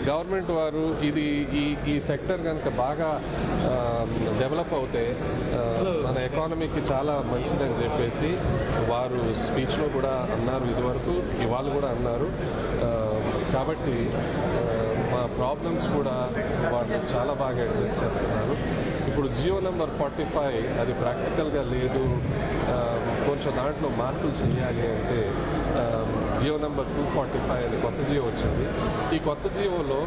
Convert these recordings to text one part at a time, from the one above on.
Government వారు ఇది ఈ సెక్టర్ కనుక బాగా డెవలప్ అవుతే మన ఎకానమీకి చాలా మంచిదని చెప్పేసి వారు స్పీచ్లో కూడా అన్నారు, ఇదివరకు ఇవాళ కూడా అన్నారు. కాబట్టి మా ప్రాబ్లమ్స్ కూడా వాళ్ళు చాలా బాగా అడ్రస్ చేస్తున్నారు. ఇప్పుడు జియో నెంబర్ 45 అది ప్రాక్టికల్గా లేదు, కొంచెం దాంట్లో మార్పులు చేయాలి అంటే జియో నెంబర్ 245 అని కొత్త జియో వచ్చింది. ఈ కొత్త జియోలో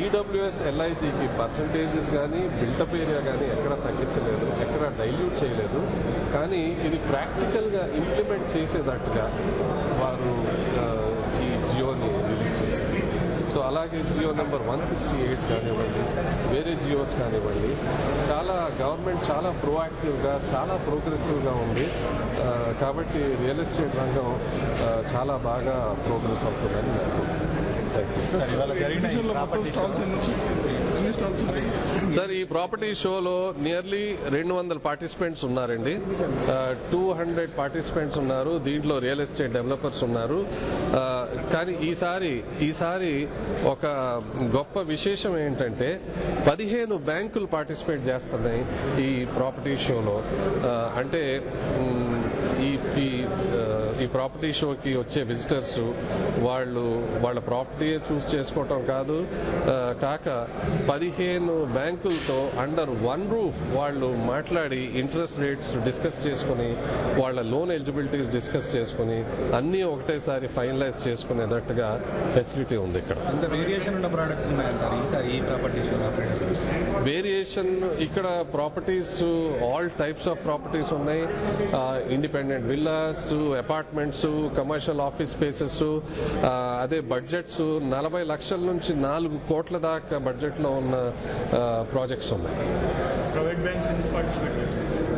ఈడబ్ల్యూఎస్ ఎల్ఐజికి పర్సంటేజెస్ కానీ బిల్టప్ ఏరియా కానీ ఎక్కడ తగ్గించలేదు, ఎక్కడ డైల్యూట్ చేయలేదు. కానీ ఇది ప్రాక్టికల్గా ఇంప్లిమెంట్ చేసేటట్టుగా వారు ఈ జియోని రిలీజ్ చేశారు. సో అలాగే జియో నెంబర్ 168 కానివ్వండి, వేరే జియోస్ కానివ్వండి, చాలా గవర్నమెంట్ చాలా ప్రోయాక్టివ్గా చాలా ప్రోగ్రెసివ్గా ఉంది. కాబట్టి రియల్ ఎస్టేట్ రంగం చాలా బాగా ప్రోగ్రెస్ అవుతుందని సార్. ఈ ప్రాపర్టీ షోలో నియర్లీ 200 పార్టిసిపెంట్స్ ఉన్నారండి. 200 పార్టిసిపెంట్స్ ఉన్నారు. దీంట్లో రియల్ ఎస్టేట్ డెవలపర్స్ ఉన్నారు. కానీ ఈసారి ఒక గొప్ప విశేషం ఏంటంటే 15 బ్యాంకులు పార్టిసిపేట్ చేస్తున్నాయి ఈ ప్రాపర్టీ షోలో. అంటే ఈ ప్రాపర్టీ షోకి వచ్చే విజిటర్స్ వాళ్ళ ప్రాపర్టీ చూస్ చేసుకోవటం కాదు, కాక 15 బ్యాంకులతో అండర్ వన్ రూఫ్ వాళ్ళు మాట్లాడి ఇంట్రెస్ట్ రేట్స్ డిస్కస్ చేసుకుని వాళ్ళ లోన్ ఎలిజిబిలిటీస్ డిస్కస్ చేసుకుని అన్నీ ఒకటేసారి ఫైనలైజ్ చేసుకునేటట్టుగా ఫెసిలిటీ ఉంది ఇక్కడ. వేరియేషన్ ఇక్కడ properties all types of properties ఉన్నాయి. Independent villas, apartments, commercial office spaces, అదే బడ్జెట్స్ 40 లక్షల నుంచి 4 కోట్ల దాకా బడ్జెట్ లో ఉన్న ప్రాజెక్ట్స్ ఉన్నాయి.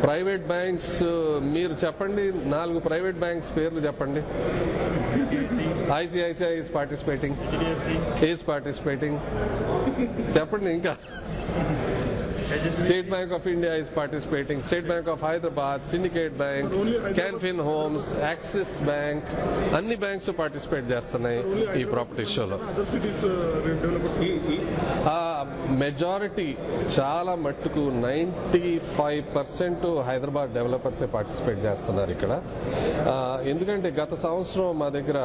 ప్రైవేట్ బ్యాంక్స్ మీరు చెప్పండి, 4 ప్రైవేట్ బ్యాంక్స్ పేర్లు చెప్పండి. ICICI is participating. చెప్పండి ఇంకా. State Bank of India is participating, State Bank of Hyderabad, Syndicate Bank, Canfin Homes, Axis Bank, అన్ని బ్యాంక్స్ పార్టిసిపేట్ చేస్తున్నాయి ఈ ప్రాపర్టీ షోలో. మెజారిటీ చాలా మట్టుకు 95% హైదరాబాద్ డెవలపర్సే పార్టిసిపేట్ చేస్తున్నారు ఇక్కడ. ఎందుకంటే గత సంవత్సరం మా దగ్గర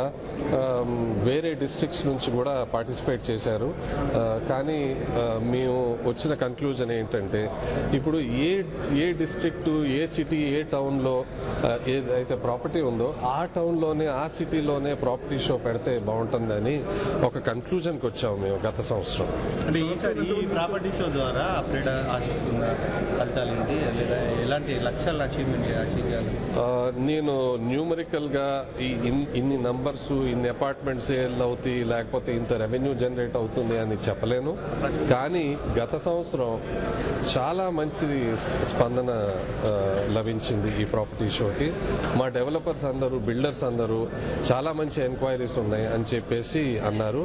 వేరే డిస్ట్రిక్ట్స్ నుంచి కూడా పార్టిసిపేట్ చేశారు. కానీ మేము వచ్చిన కన్క్లూజన్ ఏంటంటే ఇప్పుడు ఏ డిస్ట్రిక్ట్, ఏ సిటీ, ఏ టౌన్ లో ఏదైతే ప్రాపర్టీ ఉందో ఆ టౌన్ లోనే ఆ సిటీలోనే ప్రాపర్టీ షో పెడితే బాగుంటుందని ఒక కన్క్లూజన్ కి వచ్చాము మేము గత సంవత్సరం. అంటే ఈసారి ఈ ప్రాపర్టీ షో ద్వారా అప్డేట్ ఆశిస్తున్న ఫలితాలు ఏంటి, లేదా ఎలాంటి లక్ష్యాలు అచీవ్ చేయాలి? నేను న్యూమరికల్ గా ఇన్ని నంబర్స్, ఇన్ని అపార్ట్మెంట్ సేల్ అవుతాయి, లేకపోతే ఇంత రెవెన్యూ జనరేట్ అవుతుంది అని చెప్పలేను. కానీ గత సంవత్సరం చాలా మంచి స్పందన లభించింది ఈ ప్రాపర్టీ షోకి. మా డెవలపర్స్ అందరూ, బిల్డర్స్ అందరూ చాలా మంచి ఎంక్వైరీస్ ఉన్నాయి అని చెప్పేసి అన్నారు.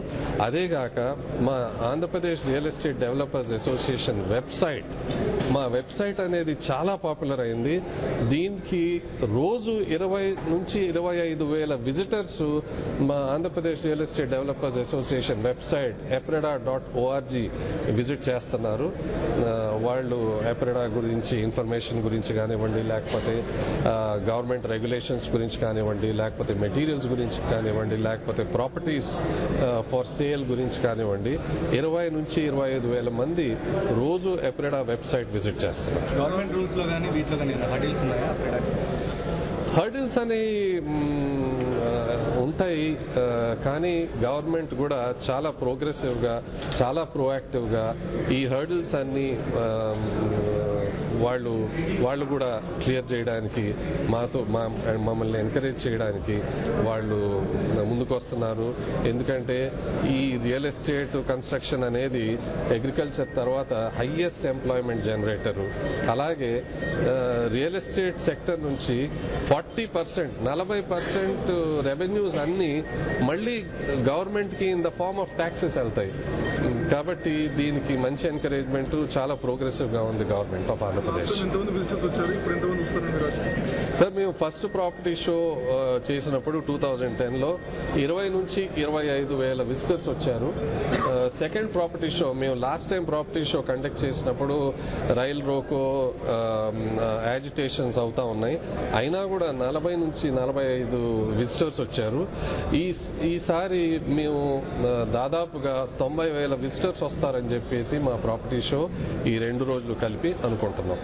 అదేగాక మా Andhra Pradesh real estate developers association website, మా వెబ్సైట్ అనేది చాలా పాపులర్ అయింది. దీనికి రోజు 20 నుంచి 25 వేల విజిటర్స్ మా Andhra Pradesh real estate developers association website epreda.org visit చేస్తున్నారు. వాళ్ళు ఎప్రెడా గురించి ఇన్ఫర్మేషన్ గురించి కానివ్వండి, లేకపోతే గవర్నమెంట్ రెగ్యులేషన్స్ గురించి కానివ్వండి, లేకపోతే మెటీరియల్స్ గురించి కానివ్వండి, లేకపోతే ప్రాపర్టీస్ ఫర్ సేల్ గురించి కానివ్వండి, 20 నుంచి 25 వేల మంది రోజు ఎప్రెడా వెబ్సైట్ విజిట్ చేస్తున్నారు. గవర్నమెంట్ రూల్స్ లో కానీ వీటిలో కానీ హర్డిల్స్ ఉన్నాయా? హర్డిల్స్ అని ఉంటాయి, కానీ గవర్నమెంట్ కూడా చాలా ప్రోగ్రెసివ్ గా, చాలా ప్రోయాక్టివ్ గా ఈ హర్డిల్స్ అన్ని వాళ్ళు కూడా క్లియర్ చేయడానికి మమ్మల్ని ఎంకరేజ్ చేయడానికి వాళ్ళు ముందుకు వస్తున్నారు. ఎందుకంటే ఈ రియల్ ఎస్టేట్ కన్స్ట్రక్షన్ అనేది అగ్రికల్చర్ తర్వాత హైయెస్ట్ ఎంప్లాయ్మెంట్ జనరేటర్. అలాగే రియల్ ఎస్టేట్ సెక్టర్ నుంచి 40% రెవెన్యూస్ అన్ని మళ్లీ గవర్నమెంట్ కి in the form of taxes వెళ్తాయి. కాబట్టి దీనికి మంచి ఎంకరేజ్మెంట్, చాలా ప్రోగ్రెసివ్ గా ఉంది government of Andhra Pradesh. Andhra Pradesh. Sir మేము ఫస్ట్ ప్రాపర్టీ షో చేసినప్పుడు 2010లో 20 నుంచి 25 వేల విజిటర్స్ వచ్చారు. సెకండ్ ప్రాపర్టీ షో మేము last time property show conduct చేసినప్పుడు రైల్ రోకో యాజిటేషన్స్ అవుతా ఉన్నాయి, అయినా కూడా 40 నుంచి 45 విజిటర్స్ వచ్చారు. ఈసారి మేము దాదాపుగా 90 వేల విజిటర్స్ వస్తారని చెప్పేసి మా ప్రాపర్టీ షో ఈ 2 రోజులు కలిపి అనుకుంటున్నాం.